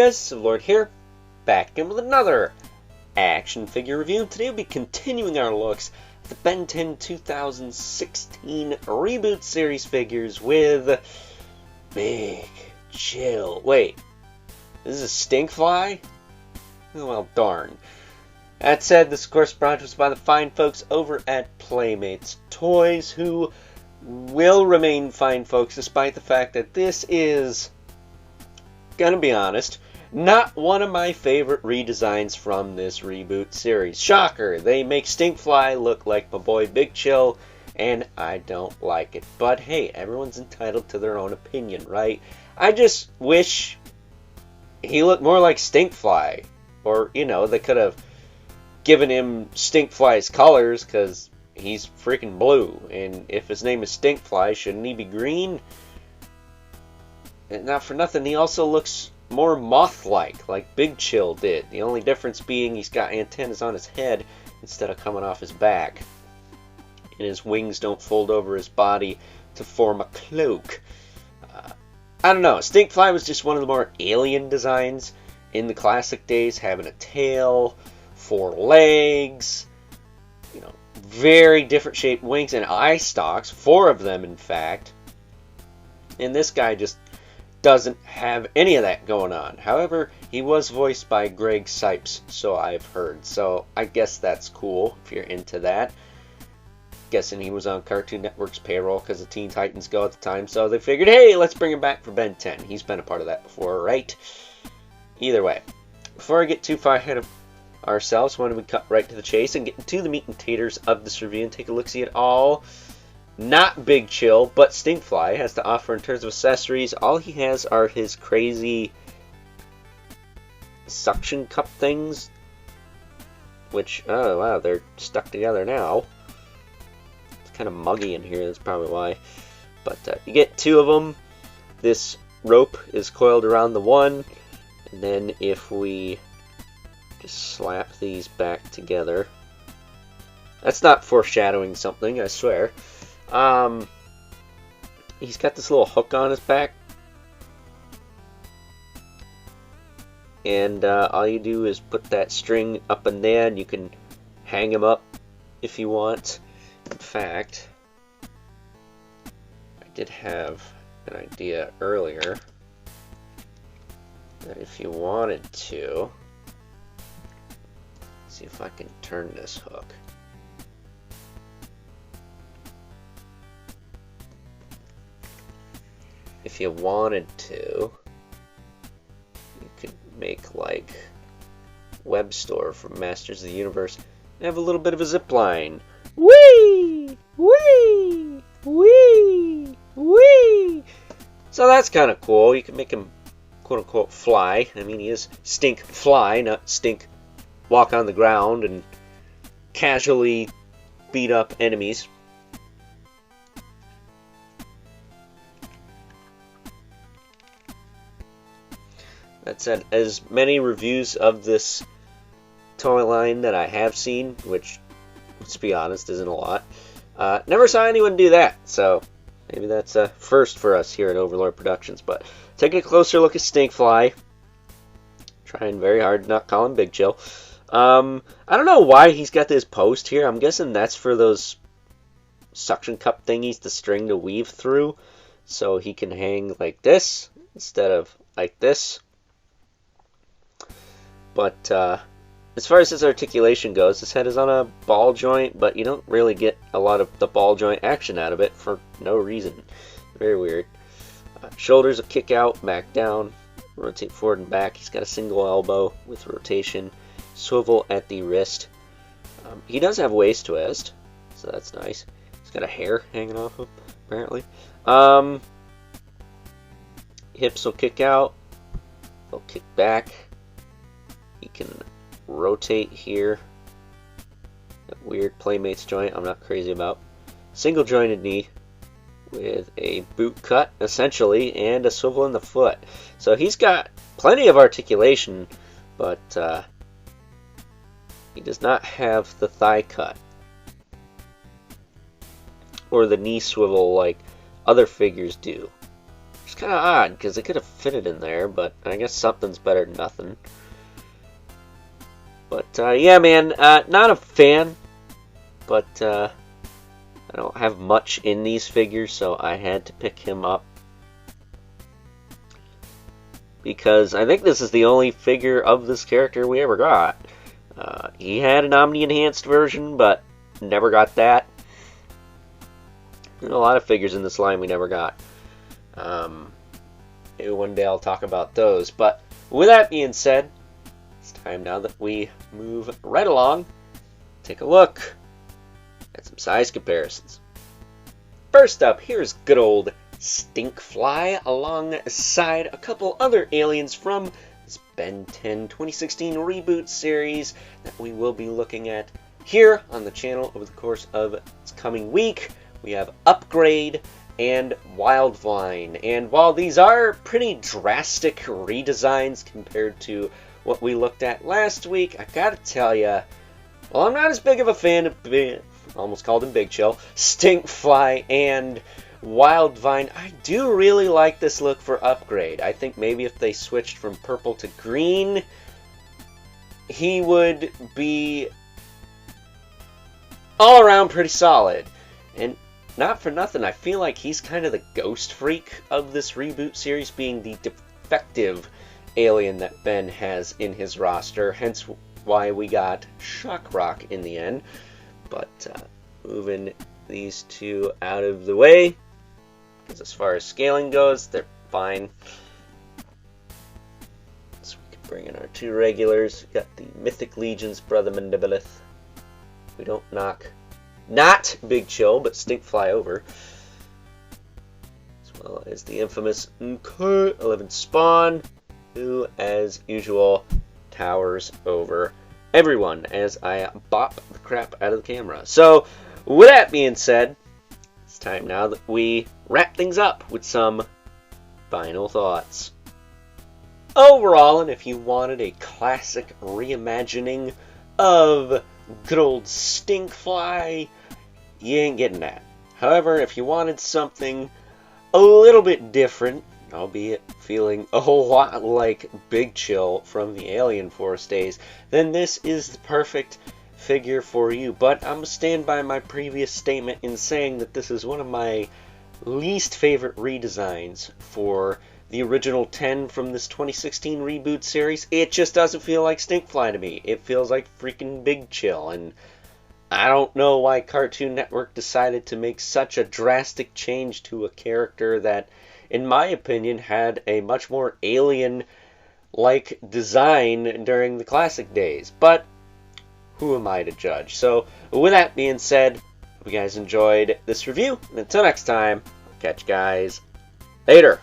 guys, Lord here, back again with another action figure review. Today we'll be continuing our looks at the Ben 10 2016 Reboot series figures with Big Chill. Wait, this is a Stinkfly? Oh, well, darn. That said, this of course brought to us by the fine folks over at Playmates Toys, who will remain fine folks despite the fact that this is, gonna be honest, not one of my favorite redesigns from this Reboot series. Shocker! They make Stinkfly look like my boy Big Chill, and I don't like it. But hey, everyone's entitled to their own opinion, right? I just wish he looked more like Stinkfly. Or, you know, they could have given him Stinkfly's colors, because he's freaking blue. And if his name is Stinkfly, shouldn't he be green? And not for nothing, he also looks more moth-like Big Chill did. The only difference being he's got antennas on his head instead of coming off his back. And his wings don't fold over his body to form a cloak. I don't know, Stinkfly was just one of the more alien designs in the classic days, having a tail, 4 legs, you know, very different shaped wings and eye stalks, 4 of them in fact. And this guy just doesn't have any of that going on. However, he was voiced by Greg Sipes, so I've heard. So I guess that's cool if you're into that. Guessing he was on Cartoon Network's payroll because the Teen Titans Go at the time, so they figured, hey, let's bring him back for Ben 10. He's been a part of that before, right? Either way, before I get too far ahead of ourselves, why don't we cut right to the chase and get into the meat and taters of this review and take a look-see at all not Big Chill, but Stinkfly has to offer in terms of accessories. All he has are his crazy suction cup things, which, oh wow, they're stuck together now. It's kind of muggy in here, that's probably why. But you get 2 of them. This rope is coiled around the one, and then if we just slap these back together, that's not foreshadowing something, I swear. He's got this little hook on his back, and all you do is put that string up in there, and you can hang him up if you want. In fact, I did have an idea earlier that if you wanted to, see if I can turn this hook. If you wanted to, you could make like web store from Masters of the Universe and have a little bit of a zip line. Whee! Whee! Whee! Whee! So that's kind of cool. You can make him quote unquote fly. I mean, he is Stinkfly, not stink walk on the ground and casually beat up enemies. That said, as many reviews of this toy line that I have seen, which, let's be honest, isn't a lot, never saw anyone do that, so maybe that's a first for us here at Overlord Productions. But taking a closer look at Stinkfly, trying very hard to not call him Big Chill. I don't know why he's got this post here. I'm guessing that's for those suction cup thingies, the string to weave through, so he can hang like this instead of like this. But as far as his articulation goes, his head is on a ball joint, but you don't really get a lot of the ball joint action out of it for no reason. Very weird. Shoulders will kick out, back down, rotate forward and back. He's got a single elbow with rotation, swivel at the wrist. He does have waist twist, so that's nice. He's got a hair hanging off him, apparently. Hips will kick out, they'll kick back. He can rotate here. That weird Playmates joint I'm not crazy about. Single jointed knee with a boot cut, essentially, and a swivel in the foot. So he's got plenty of articulation, but he does not have the thigh cut or the knee swivel like other figures do. It's kind of odd, because they could have fit it in there, but I guess something's better than nothing. But, yeah, man, not a fan, but I don't have much in these figures, so I had to pick him up. Because I think this is the only figure of this character we ever got. He had an Omni-enhanced version, but never got that. There's a lot of figures in this line we never got. Maybe one day I'll talk about those. But with that being said, it's time now that we move right along. Take a look at some size comparisons. First up, here's good old Stinkfly alongside a couple other aliens from this Ben 10 2016 Reboot series that we will be looking at here on the channel over the course of this coming week. We have Upgrade and Wildvine, and while these are pretty drastic redesigns compared to what we looked at last week, I gotta tell ya, well, I'm not as big of a fan of, almost called him Big Chill, Stinkfly and Wildvine. I do really like this look for Upgrade. I think maybe if they switched from purple to green, he would be all around pretty solid. And not for nothing, I feel like he's kind of the ghost freak of this Reboot series, being the defective alien that Ben has in his roster, hence why we got Shock Rock in the end. But moving these two out of the way, because as far as scaling goes, they're fine. So we can bring in our two regulars. We got the Mythic Legion's Brother Mandibilith. We don't knock not Big Chill, but Stinkfly over. As well as the infamous 11 Spawn, who, as usual, towers over everyone as I bop the crap out of the camera. So, with that being said, it's time now that we wrap things up with some final thoughts. Overall, and if you wanted a classic reimagining of good old Stinkfly, you ain't getting that. However, if you wanted something a little bit different, albeit feeling a whole lot like Big Chill from the Alien Force days, then this is the perfect figure for you. But I'm going to stand by my previous statement in saying that this is one of my least favorite redesigns for the original 10 from this 2016 Reboot series. It just doesn't feel like Stinkfly to me. It feels like freaking Big Chill, and I don't know why Cartoon Network decided to make such a drastic change to a character that, in my opinion, had a much more alien-like design during the classic days. But who am I to judge? So, with that being said, hope you guys enjoyed this review. And until next time, I'll catch you guys later.